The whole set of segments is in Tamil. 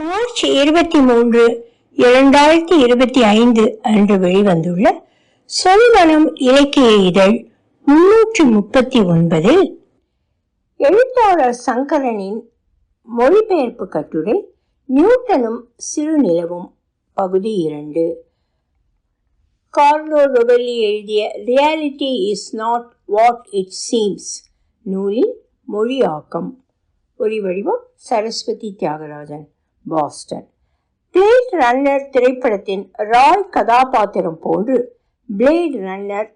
மார்ச் 23, 2025 அன்று வெளிவந்துள்ள சொல்வனம் இலக்கிய இதழ் 339 எழுத்தாளர் சங்கரனின் மொழிபெயர்ப்பு கட்டுரை நியூட்டனும் சிறுநிலவும் பகுதி 2. கார்லோ ரொவெல்லி எழுதிய reality is not what it seems நூலின் மொழியாக்கம். ஒலிவடிவம் Saraswathi Thyagarajan, Boston. Blade Runner திரைப்படத்தின் ராய் கதாபாத்திரம் போன்று பிளேட் ரன்னர்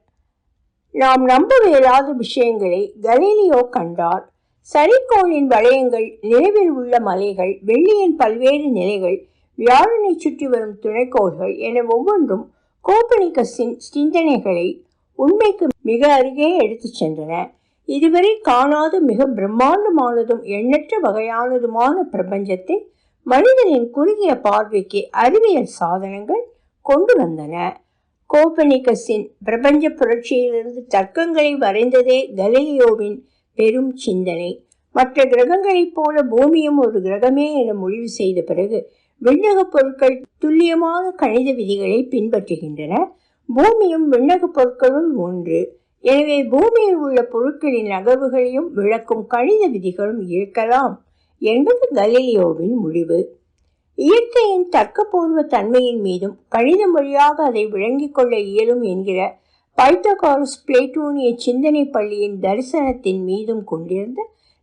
நாம் நம்பவியலாத விஷயங்களை கலீலியோ கண்டார். சனிக்கோளின் வளையங்கள், நிலவில் உள்ள மலைகள், வெள்ளியின் பல்வேறு நிலைகள், வியாழனை சுற்றி வரும் துணைக்கோள்கள் என ஒவ்வொன்றும் கோப்பர்னிக்கஸின் சிந்தனைகளை உண்மைக்கு மிக அருகே எடுத்துச் சென்றன. இதுவரை காணாத மிக பிரம்மாண்டமானதும் எண்ணற்ற வகையானதுமான பிரபஞ்சத்தை மனிதனின் குறுகிய பார்வைக்கு அறிவியல் சாதனங்கள் கொண்டு வந்தன. கோப்பர்னிக்கஸின் பிரபஞ்ச புரட்சியிலிருந்து தர்க்கங்களை வரைந்ததே கலீலியோவின் பெரும் சிந்தனை. மற்ற கிரகங்களைப் போல பூமியும் ஒரு கிரகமே என முடிவு செய்த பிறகு விண்ணக பொருட்கள் துல்லியமான கணித விதிகளை பின்பற்றுகின்றன. பூமியும் விண்ணக பொருட்களுள் ஒன்று. எனவே பூமியில் உள்ள பொருட்களின் நகர்வுகளையும் விளக்கும் கணித விதிகளும் இருக்கலாம் என்பது கலீலியோவின் முடிவு. இயற்கையின் தர்க்கபூர்வ தன்மையின் மீதும் கணிதம் வழியாக அதை விளங்கிக் கொள்ள இயலும் என்கிற பைத்தகாரஸ் பிளேட்டோனிய சிந்தனை பள்ளியின் தரிசனத்தின் மீதும் கொண்டிருந்த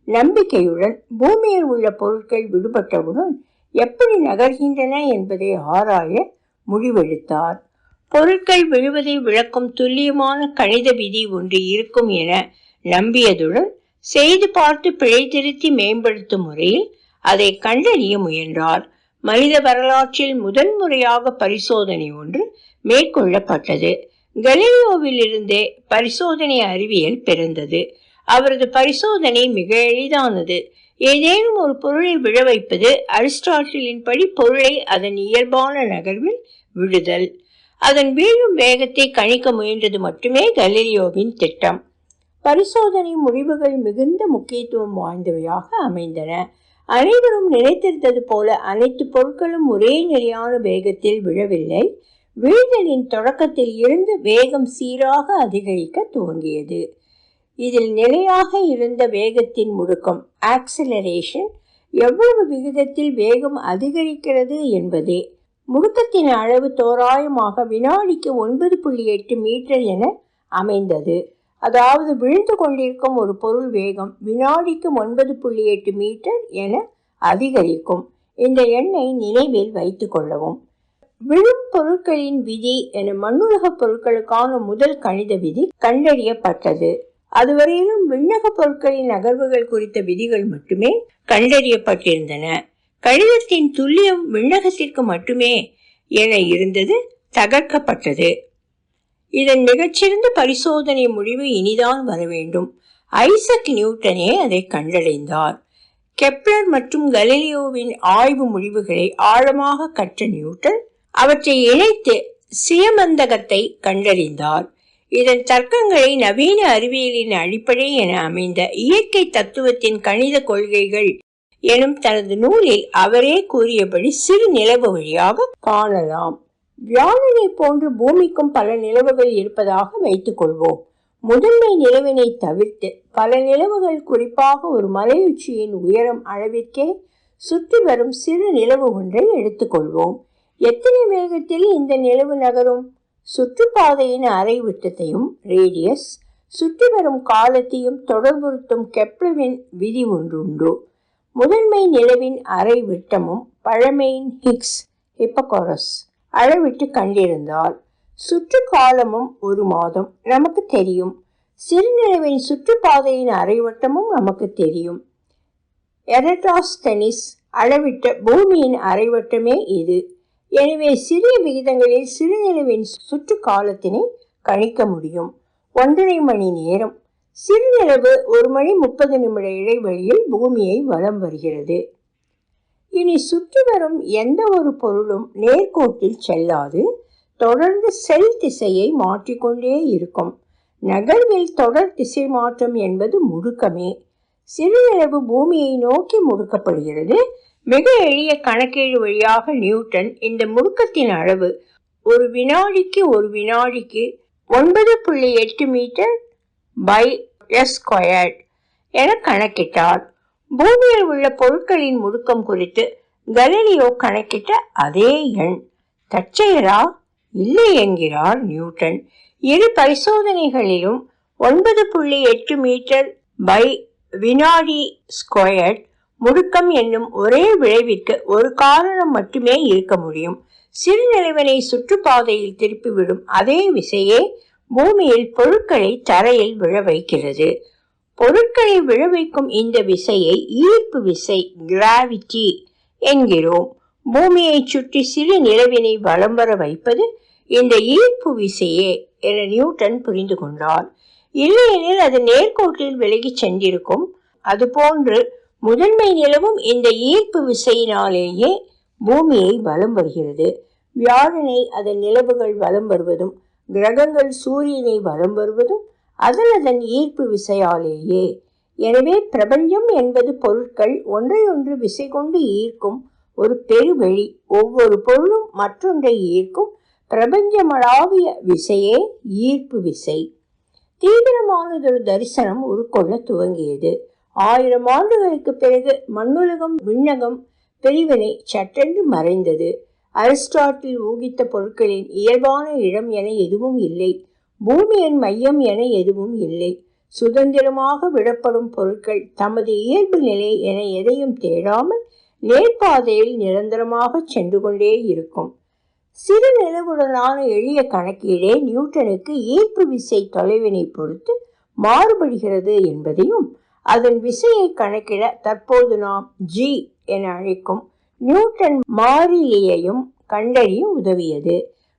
நம்பிக்கையுடன் பூமியில் உள்ள பொருட்கள் விடுபட்டவுடன் எப்படி நகர்கின்றன என்பதை ஆராய முடிவெடுத்தார். பொருட்கள் விழுவதை விளக்கும் துல்லியமான கணித விதி ஒன்று இருக்கும் என நம்பியதுடன் செய்து பார்த்து பிழை திருத்தி மேம்படுத்தும் முறையில் அதை கண்டறிய முயன்றார். மனித வரலாற்றில் முதன்முறையாக பரிசோதனை ஒன்று மேற்கொள்ளப்பட்டது. கலீலியோவில் இருந்தே பரிசோதனை அறிவியல் பிறந்தது. அவரது பரிசோதனை மிக எளிதானது. ஏதேனும் ஒரு பொருளை விழ வைப்பது, அரிஸ்டாட்டிலின் படி பொருளை அதன் இயல்பான நகர்வில் விழுதல், அதன் வீழும் வேகத்தை கணிக்க முயன்றது மட்டுமே கலீலியோவின் திட்டம். பரிசோதனை முடிவுகள் மிகுந்த முக்கியத்துவம் வாய்ந்தவையாக அமைந்தன. அனைவரும் நினைத்திருந்தது போல அனைத்து பொருட்களும் ஒரே நிலையான வேகத்தில் விழவில்லை. வீழ்தலின் தொடக்கத்தில் இருந்து வேகம் சீராக அதிகரிக்க துவங்கியது. இதில் நிலையாக இருந்த வேகத்தின் முடுக்கம், ஆக்சிலரேஷன், எவ்வளவு விகிதத்தில் வேகம் அதிகரிக்கிறது என்பதே. முடுக்கத்தின் அளவு தோராயமாக வினாடிக்கு 9.8 மீட்டர் என அமைந்தது. அதாவது விழுந்து கொண்டிருக்கும் ஒரு பொருள் வேகம் வினாடிக்கு 9.8 மீட்டர் என அதிகரிக்கும். இந்த எண்ணை நினைவில் வைத்துக் கொள்ளவும். விழும் பொருட்களின் விதி என மண்ணுலக பொருட்களுக்கான முதல் கணித விதி கண்டறியப்பட்டது. அதுவரையிலும் விண்ணக பொருட்களின் நகர்வுகள் குறித்த விதிகள் மட்டுமே கண்டறியப்பட்டிருந்தன. கணிதத்தின் துல்லியம் விண்ணகத்திற்கு மட்டுமே என இருந்தது தகர்க்கப்பட்டது. இதன் மிகச்சிறந்த பரிசோதனை முடிவு இனிதான் வர வேண்டும். ஐசக் நியூட்டனே அதை கண்டடைந்தார். கெப்லர் மற்றும் கலீலியோவின் ஆய்வு முடிவுகளை ஆழமாக கற்ற நியூட்டன் அவற்றை இணைத்து சியமந்தகத்தை கண்டறிந்தார். இதன் தர்க்கங்களை நவீன அறிவியலின் அடிப்படை என அமைந்த இயற்கை தத்துவத்தின் கணித கொள்கைகள் எனும் தனது நூலில் அவரே கூறியபடி சிறு நிலவு வழியாக காணலாம். வியாழனை போன்று பூமிக்கும் பல நிலவுகள் இருப்பதாக வைத்துக் கொள்வோம். முதன்மை நிலவினை தவிர்த்து பல நிலவுகள், குறிப்பாக ஒரு மலையுச்சியின் உயரம் அளவிற்கே சுற்றி வரும் சிறு நிலவு ஒன்றை எடுத்துக்கொள்வோம். எத்தனை வேகத்தில் இந்த நிலவு நகரும்? சுற்றுப்பாதையின் அரை விட்டத்தையும் ரேடியஸ், சுற்றி வரும் காலத்தையும் தொடர்புறுத்தும் கெப்லரின் விதி ஒன்று உண்டு. முதன்மை நிலவின் அரை விட்டமும் பழமையின் ஹிப்போகாரஸ் அளவிட்டு கண்டிருந்தால் சுற்று காலமும் 1 மாதம் நமக்கு தெரியும். சிறுநிலவின் சுற்றுப்பாதையின் அரைவட்டமும் நமக்கு தெரியும். எரடாஸ்தெனிஸ் அளவிட்ட பூமியின் அரைவட்டமே இது. எனவே சிறிய விகிதங்களில் சிறுநிலவின் சுற்று காலத்தினை கணிக்க முடியும். 1.5 மணி நேரம். சிறுநிலவு 1 மணி 30 நிமிட இடைவெளியில் பூமியை வலம் வருகிறது. இனி சுற்றி வரும் எந்த ஒரு பொருளும் நேர்கோட்டில் செல்லாது, தொடர்ந்து செல் திசையை மாற்றிக்கொண்டே இருக்கும். நகர்வில் தொடர் திசை மாற்றம் என்பது முடுக்கமே. சிறுநிலவு பூமியை நோக்கி முடுக்கப்படுகிறது. மிக எளிய கணக்கீடு வழியாக நியூட்டன் இந்த முடுக்கத்தின் அளவு ஒரு வினாடிக்கு 9.8 மீட்டர் பை s² என கணக்கிட்டார். பூமியில் உள்ள பொருட்களின் முடுக்கம் குறித்து கலீலியோ கணக்கிட்ட அதே எண். தற்செயலா? இல்லை என்கிறார் நியூட்டன். இரு பரிசோதனைகளிலும் 9.8 மீட்டர் பை வினாடி ஸ்கொயர்ட் முடுக்கம் என்னும் ஒரே விளைவிற்கு ஒரு காரணம் மட்டுமே இருக்க முடியும். சிறுநிலவினை சுற்றுப்பாதையில் திருப்பிவிடும் அதே விசையே பூமியில் பொருட்களை தரையில் விழ வைக்கிறது. பொருட்களை விழ வைக்கும் இந்த விசையை ஈர்ப்பு விசை, கிராவிட்டி என்கிறோம். பூமியை சுற்றி சிறு நிலவினை வலம் வர வைப்பது இந்த ஈர்ப்பு விசையே என நியூட்டன் புரிந்து கொண்டார். இல்லையெனில் அது நேர்கோட்டில் விலகி சென்றிருக்கும். அதுபோன்று முதன்மை நிலவும் இந்த ஈர்ப்பு விசையினாலேயே பூமியை வலம் வருகிறது. வியாழனை அதன் நிலவுகள் வலம் வருவதும் கிரகங்கள் சூரியனை வலம் வருவதும் அதன் ஈர்ப்பு விசையாலேயே. எனவே பிரபஞ்சம் என்பது பொருட்கள் ஒன்றையொன்று விசை கொண்டு ஈர்க்கும் ஒரு பெருவெளி. ஒவ்வொரு பொருளும் மற்றொன்றை ஈர்க்கும் பிரபஞ்சமளாவிய விசையே ஈர்ப்பு விசை. தீவிரமானதொரு தரிசனம் உருக்கொள்ள துவங்கியது. 1000 ஆண்டுகளுக்கு பிறகு மண்ணுலகம் விண்ணகம் பிரிவினை சட்டென்று மறைந்தது. அரிஸ்டாட்டில் ஊகித்த பொருட்களின் இயல்பான இடம் என எதுவும் இல்லை. பூமியின் மையம் என எதுவும் இல்லை. சுதந்திரமாக விடப்படும் பொருட்கள் தமது இயல்பு நிலை என எதையும் தேடாமல் நேர்பாதையில் நிரந்தரமாக சென்று கொண்டே இருக்கும். சிறு நிலவுடனான எளிய கணக்கீடே நியூட்டனுக்கு ஈர்ப்பு விசை தொலைவினை பொறுத்து மாறுபடுகிறது என்பதையும் அதன் விசையை கணக்கிட தற்போது நாம் G என அழைக்கும் நியூட்டன் மாறிலியையும் கண்டறிய உதவியது.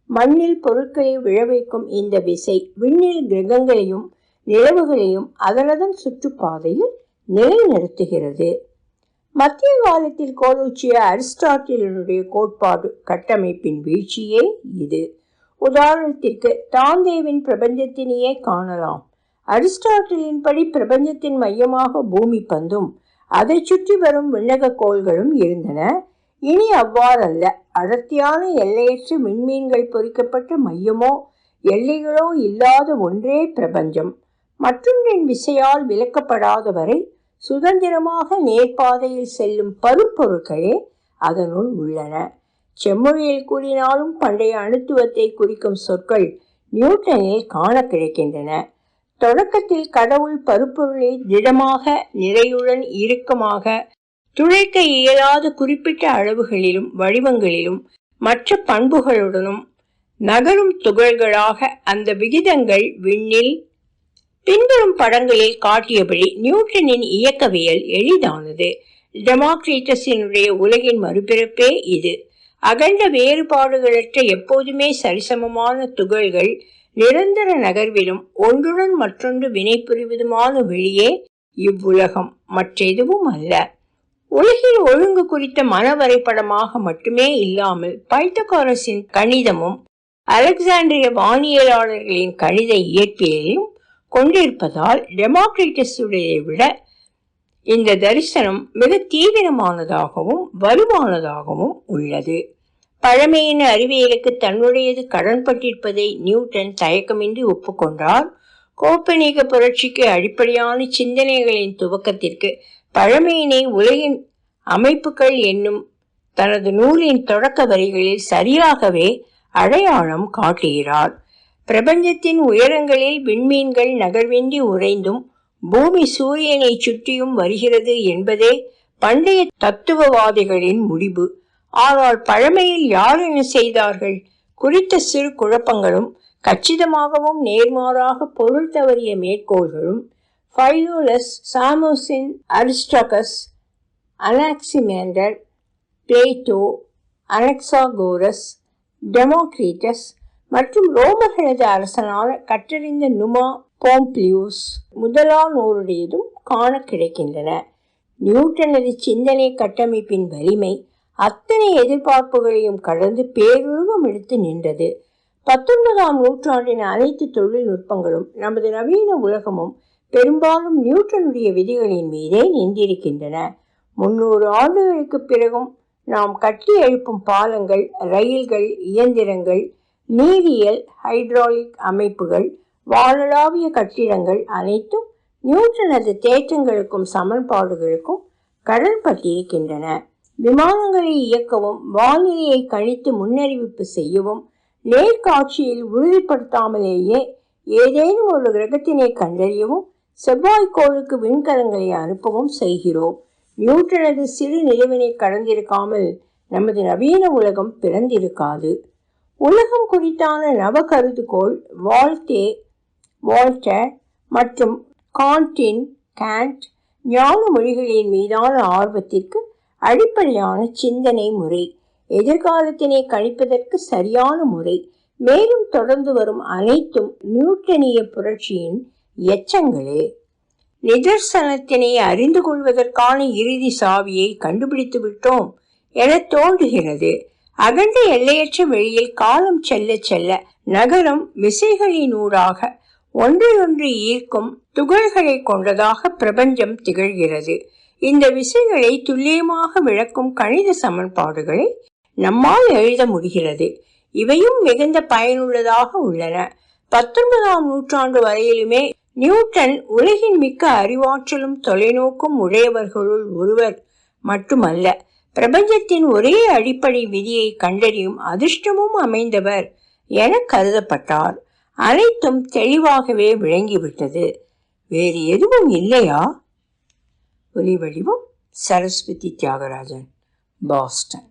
மண்ணில் பொருட்களை விழவைக்கும் இந்த விசை விண்ணில் கிரகங்களையும் நிலவுகளையும் அதனதன் சுற்றுப்பாதையில் நிலைநிறுத்துகிறது. மத்திய காலத்தில் கோலோச்சிய அரிஸ்டாட்டிலுடைய கோட்பாடு கட்டமைப்பின் வீழ்ச்சியே இது. உதாரணத்திற்கு தாந்தேவின் பிரபஞ்சத்தினையே காணலாம். அரிஸ்டாட்டிலின் படி பிரபஞ்சத்தின் மையமாக பூமி பந்தும் அதை சுற்றி வரும் விண்ணக கோள்களும் இருந்தன. இனி அவ்வாறல்ல. அடர்த்தியான எல்லையற்ற விண்மீன்கள் பொறிக்கப்பட்ட மையமோ எல்லைகளோ இல்லாத ஒன்றே பிரபஞ்சம். மற்றொன்றின் விசையால் விலக்கப்படாத வரை சுதந்திரமாக நேர்பாதையில் செல்லும் பருப்பொருட்களே அதனுள் உள்ளன. செம்மொழியில் கூறினாலும் பண்டைய அணுத்துவத்தை குறிக்கும் சொற்கள் நியூட்டனில் காண கிடைக்கின்றன. தொடக்கத்தில் கடவுள் பருப்பொருளை திடமாக, நிறையுடன், இறுக்கமாக, துளைக்க இயலாத குறிப்பிட்ட அளவுகளிலும் வடிவங்களிலும் மற்ற பண்புகளுடனும் நகரும் துகள்களாக அந்த விகிதங்கள் விண்ணில் பின்வரும் படங்களில் காட்டியபடி நியூட்டனின் இயக்கவியல் எளிதானது. டெமோக்ரிட்டஸினுடைய உலகின் மறுபிறப்பே இது. அகண்ட வேறுபாடுகளற்ற எப்போதுமே சரிசமமான துகள்கள் நிரந்தர நகர்விலும் ஒன்றுடன் மற்றொன்று வினை புரிவதுமான வெளியே இவ்வுலகம், மற்றெதுவும் அல்ல. உலகில் ஒழுங்கு குறித்த மன வரைபடமாக மட்டுமே இல்லாமல் பைத்தகாரஸின் கணிதமும் அலெக்சாண்டிரிய வானியலாளர்களின் கணித இயற்பியலையும் கொண்டிருப்பதால் டெமோக்ரிட்டஸுடைய விட இந்த தரிசனம் மிக தீவிரமானதாகவும் வலுவானதாகவும் உள்ளது. பழமையின் அறிவியலுக்கு தன்னுடையது கடன்பட்டிருப்பதை நியூட்டன் தயக்கமின்றி ஒப்புக்கொண்டார். கோப்பனீக புரட்சிக்கு அடிப்படையான சிந்தனைகளின் துவக்கத்திற்கு பழமையினை உலகின் அமைப்புகள் என்னும் தனது நூலின் தொடக்க வரிகளில் சரியாகவே அடையாளம் காட்டுகிறார். பிரபஞ்சத்தின் உயரங்களில் விண்மீன்கள் நகர்வின்றி உறைந்தும் பூமி சூரியனை சுற்றியும் வருகிறது என்பதே பண்டைய தத்துவவாதிகளின் முடிவு. ஆனால் பழமையில் யார் என்ன செய்தார்கள் குறித்த சிறு குழப்பங்களும் கச்சிதமாகவும் நேர்மாறாக பொருள் தவறிய மேற்கோள்களும் பைலோலஸ், சாமோசின், அரிஸ்டாகஸ், அனாக்சிமேண்டர், பிளேட்டோ, அனக்சாகோரஸ், டெமோக்ரிட்டஸ் மற்றும் ரோமர்களது அரசனான கற்றறிந்த நுமா போம்பிலியூஸ் முதலானோருடையதும் காண கிடைக்கின்றன. நியூட்டனது சிந்தனை கட்டமைப்பின் வலிமை அத்தனை எதிர்பார்ப்புகளையும் கடந்து பேருருவம் எடுத்து நின்றது. 19ஆம் நூற்றாண்டின் அனைத்து தொழில்நுட்பங்களும் நமது நவீன உலகமும் பெரும்பாலும் நியூட்டனுடைய விதிகளின் மீதே நின்றிருக்கின்றன. 300 ஆண்டுகளுக்கு பிறகும் நாம் கட்டி எழுப்பும் பாலங்கள், ரயில்கள், இயந்திரங்கள், நீரியல் ஹைட்ராலிக் அமைப்புகள், வானளாவிய கட்டிடங்கள் அனைத்தும் நியூட்டனது தேற்றங்களுக்கும் சமன்பாடுகளுக்கும் கடன்பட்டிருக்கின்றன. விமானங்களை இயக்கவும், வானிலையை கணித்து முன்னறிவிப்பு செய்யவும், நேர்காட்சியில் உறுதிப்படுத்தாமலேயே ஏதேனும் ஒரு கிரகத்தினை கண்டறியவும், செவ்வாய்க்கோளுக்கு விண்கலங்களை அனுப்பவும் செய்கிறோம். நியூட்டனது சிறு நிலவினை கடந்திருக்காமல் நமது நவீன உலகம் பிறந்திருக்காது. உலகம் குறித்தான நவ கருதுகோள் வால்டேர் மற்றும் காண்ட் ஞான மொழிகளின் மீதான ஆர்வத்திற்கு அடிப்படையான சிந்தனை முறை, எதிர்காலத்தினை கணிப்பதற்கு சரியான முறை. மேலும் தொடர்ந்து வரும் அனைத்தும் நியூட்டனிய புரட்சியின் எச்சங்களே. நிதர்சனத்தினை அறிந்து கொள்வதற்கான இறுதி சாவியை கண்டுபிடித்து விட்டோம் என தோன்றுகிறது. அகண்ட எல்லையற்ற வெளியில் காலம் செல்ல செல்ல நகரம் விசைகளினூடாக ஒன்றையொன்று ஈர்க்கும் துகள்களை கொண்டதாக பிரபஞ்சம் திகழ்கிறது. இந்த விசைகளை துல்லியமாக விளக்கும் கணித சமன்பாடுகளை நம்மால் எழுத முடிகிறது. இவையும் மிகுந்த பயனுள்ளதாக உள்ளன. 19ஆம் நூற்றாண்டு வரையிலுமே நியூட்டன் உலகின் மிக்க அறிவாற்றலும் தொலைநோக்கும் உடையவர்களுள் ஒருவர் மட்டுமல்ல, பிரபஞ்சத்தின் ஒரே அடிப்படை விதியை கண்டறியும் அதிர்ஷ்டமும் அமைந்தவர் என கருதப்பட்டார். அனைத்தும் தெளிவாகவே விளங்கிவிட்டது. வேறு எதுவும் இல்லையா? ஒலி வடிவம் சரஸ்வதி தியாகராஜன், பாஸ்டன்.